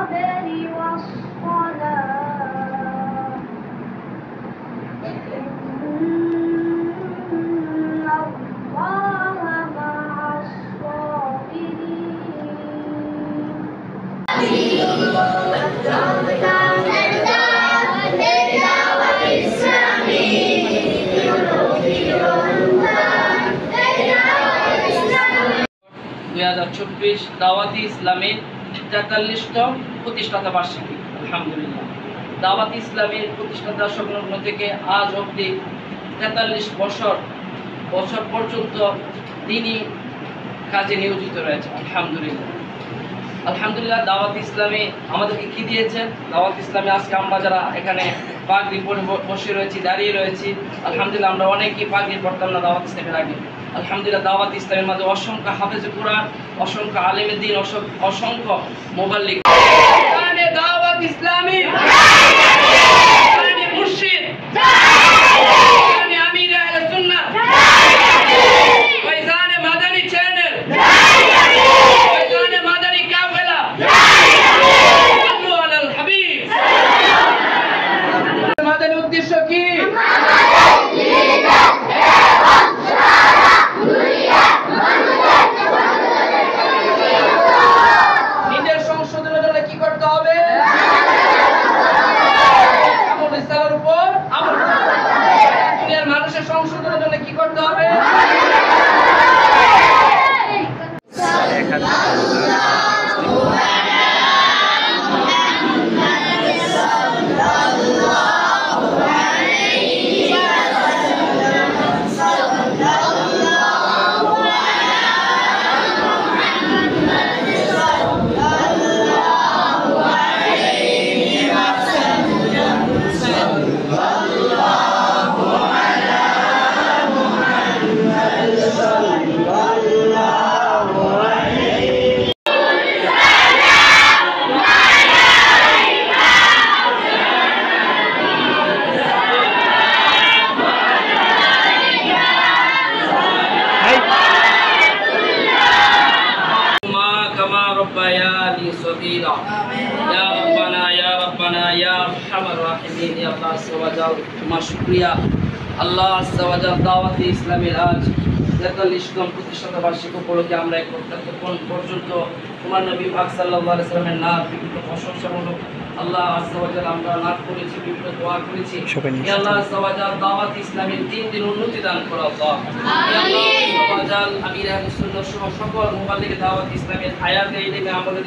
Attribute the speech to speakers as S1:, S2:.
S1: والصبر والصلاة إن الله مع
S2: الصابرين দাওয়াতি ইসলামের ৪৩তম প্রতিষ্ঠাতা বার্ষিকী। আলহামদুলিল্লাহ, দাওয়াতি ইসলামের প্রতিষ্ঠাতা সংলগ্ন থেকে আজ অবধি ৪৩ বছর পর্যন্ত তিনি কাজে নিয়োজিত রয়েছে। আলহামদুলিল্লাহ, দাওয়াত ইসলামে আমাদেরকে কি দিয়েছেন? দাওয়াত ইসলামে আজকে আমরা যারা এখানে পাগড়ি পরে বসে রয়েছি, দাঁড়িয়ে রয়েছি, আলহামদুলিল্লাহ আমরা অনেকেই পাগড়ি পড়তাম না দাওয়াত ইসলামের আগে। আলহামদুলিল্লাহ, দাওয়াত ইসলামের মাঝে অসংখ্য হাফেজে কুরআন, অসংখ্য আলেমে দ্বীন, অসংখ্য মুবাল্লিগ। দাওয়াত ইসলামী মুর্শিদ আমির আহলে সুন্নাহ ফয়জানে মাদানী চ্যানেল উদ্দেশ্য কি? নিজের সংশোধনের জন্য কি করতে হবে? আমল ইসলামের উপর আমল। দুনিয়ার মানুষের সংশোধনের জন্য কি করতে হবে? তোমার শুকরিয়া আল্লাহ আজ্জা ওয়া জাল। দাওয়াতে ইসলামের আজ ৪৩তম প্রতিষ্ঠাতা বার্ষিকী উপলক্ষে আমরা এখন পর্যন্ত তোমার নবী পাক সাল্লাল্লাহু আলাইহি ওয়াসাল্লামের নাম বিভিন্ন প্রশংসামূলক আল্লাহ আজ্জা ওয়া জাল আমরা নাম করেছি, বিভিন্ন দোয়া করেছি। হে আল্লাহ আজ্জা ওয়া জাল, দাওয়াতে ইসলামের দিন উন্নতি দান করো আল্লাহ। হে আল্লাহ আজ্জা ওয়া জাল, আমির আহলে সুন্নাহ সহ সকল মুবাল্লিগ দাওয়াতে ইসলামের হায়াতে ইলমে আমলে